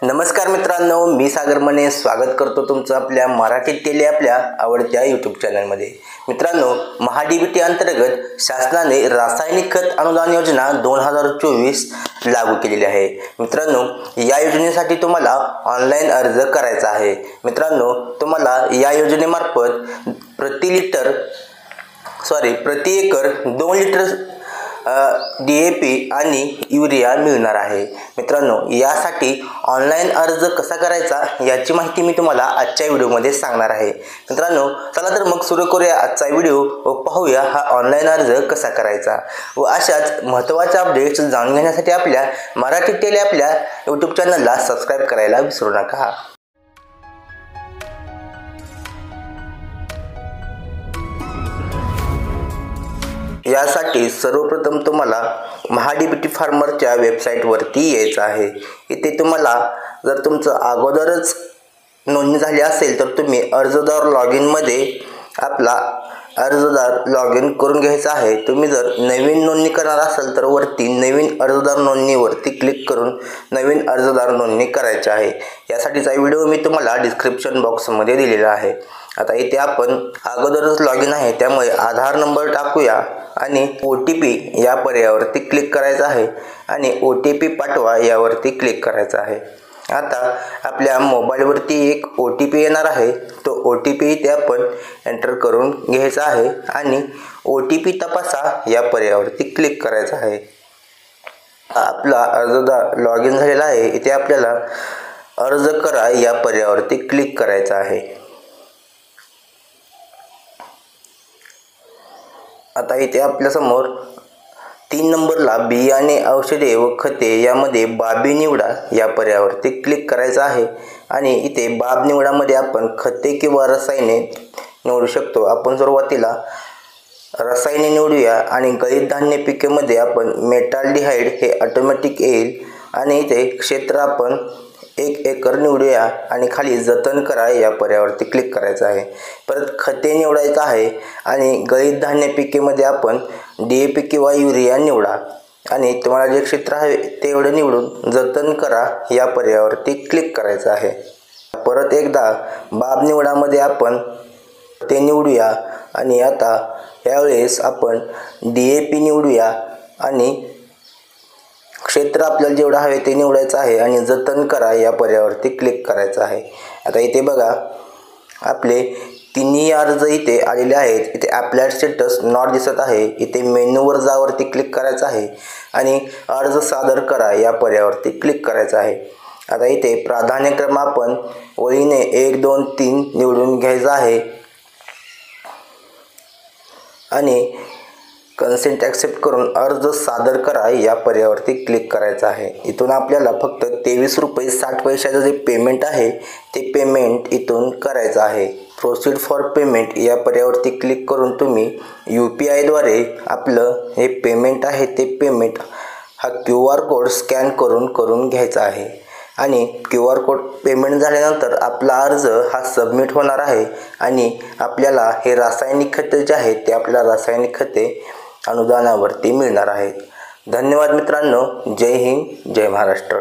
नमस्कार मित्रांनो, मी सागर मने स्वागत करतो तुमचं आपल्या मराठी टेली आपल्या आवडत्या यूट्यूब चॅनलमध्ये। मित्रांनो, महाडीबीटी अंतर्गत शासनाने रासायनिक खत अनुदान योजना 2024 लागू केलेली आहे। मित्रांनो, या योजनेसाठी तुम्हाला ऑनलाईन अर्ज करायचा आहे। मित्रांनो, तुम्हाला या योजनेमार्फत प्रति एकर 2 लिटर DAP आणि युरिया मिळणार आहे। मित्रांनो, यासाठी ऑनलाईन अर्ज कसा करायचा याची माहिती मी तुम्हाला आजच्या व्हिडिओमध्ये सांगणार आहे। मित्रांनो, चला तर मग सुरू करूया आजचा व्हिडिओ व पाहूया हा ऑनलाईन अर्ज कसा करायचा व अशाच महत्त्वाच्या अपडेट्स जाणून घेण्यासाठी आपल्या मराठी टेली आपल्या यूट्यूब चॅनलला सबस्क्राइब करायला विसरू नका। यासाठी सर्वप्रथम तुम्हाला महाडीबीटी फार्मरच्या वेबसाईटवरती यायचं आहे। इथे तुम्हाला जर तुमचं अगोदरच नोंदणी झाली असेल तर तुम्ही अर्जदार लॉगिन मध्ये आपला अर्जदार लॉगिन करून घ्यायचा आहे। तुम्ही जर नवीन नोंदणी करणार असाल तर वरती नवीन अर्जदार नोंदणीवरती क्लिक करून नवीन अर्जदार नोंदणी करायची आहे। यासाठीचा व्हिडिओ मी तुम्हाला डिस्क्रिप्शन बॉक्समध्ये दिलेला आहे। आता इथे आपण अगोदरच लॉगिन आहे त्यामुळे आधार नंबर टाकूया आणि OTP या पर्यायावरती क्लिक करायचा आहे आणि OTP पाठवा यावरती क्लिक करायचा आहे। आता आपल्या मोबाईलवरती एक OTP येणार आहे, तो OTP इथे आपण एंटर करून घ्यायचा आहे आणि OTP तपासा या पर्यायावरती क्लिक करायचा आहे। आपला अर्जदार लॉगिन झालेला आहे। इथे आपल्याला अर्ज करा या पर्यायावरती क्लिक करायचा आहे। आता इथे आपल्या समोर 3 नंबरला बियाणे, औषधे व खते यामध्ये बाबी निवडा या पर्यायावरती क्लिक करायचा आहे आणि इथे बाब निवडामध्ये आपण खते किंवा रसायने निवडू शकतो। आपण सुरुवातीला रसायने निवडूया आणि गळीत धान्य पिकेमध्ये आपण मेटाल्डिहाइड हे ऑटोमॅटिक येईल आणि इथे क्षेत्र आपण 1 एकर निवडूया आणि खाली जतन करा या पर्यायावरती क्लिक करायचं आहे। परत खते निवडायचं आहे आणि गळीत धान्य पिकेमध्ये आपण DAP किंवा युरिया निवडा आणि तुम्हाला जे क्षेत्र आहे तेवढे निवडून जतन करा या पर्यायावरती क्लिक करायचं आहे। परत एकदा बाब निवडामध्ये आपण ते निवडूया आणि आता यावेळेस आपण DAP निवडूया आणि क्षेत्र आपल्याला जेवढं हवे ते निवडायचं आहे आणि जतन करा या पर्यायावरती क्लिक करायचं आहे। आता इथे बघा आपले तिन्ही अर्ज इथे आलेले आहेत। इथे अप्लाइड स्टेटस नॉट दिसत आहे। इथे मेनूवर जावरती क्लिक करायचं आहे आणि अर्ज सादर करा या पर्यायावरती क्लिक करायचं आहे। आता इथे प्राधान्यक्रम आपण ओळीने 1 2 3 निवडून घ्यायचा आहे आणि कन्सेंट ॲक्सेप्ट करून अर्ज सादर करा या पर्यायावरती क्लिक करायचं आहे। इथून आपल्याला फक्त 23 रुपये 60 पैशाचं जे पेमेंट आहे ते पेमेंट इथून करायचं आहे। प्रोसीड फॉर पेमेंट या पर्यायावरती क्लिक करून तुम्ही UPI द्वारे आपलं हे पेमेंट आहे ते पेमेंट हा QR कोड स्कॅन करून घ्यायचा आहे आणि QR कोड पेमेंट झाल्यानंतर आपला अर्ज हा सबमिट होणार आहे आणि आपल्याला हे रासायनिक खते जे आहेत ते आपल्याला रासायनिक खते अनुदानावरती मिळणार आहेत। धन्यवाद मित्रांनो, जय हिंद, जय महाराष्ट्र।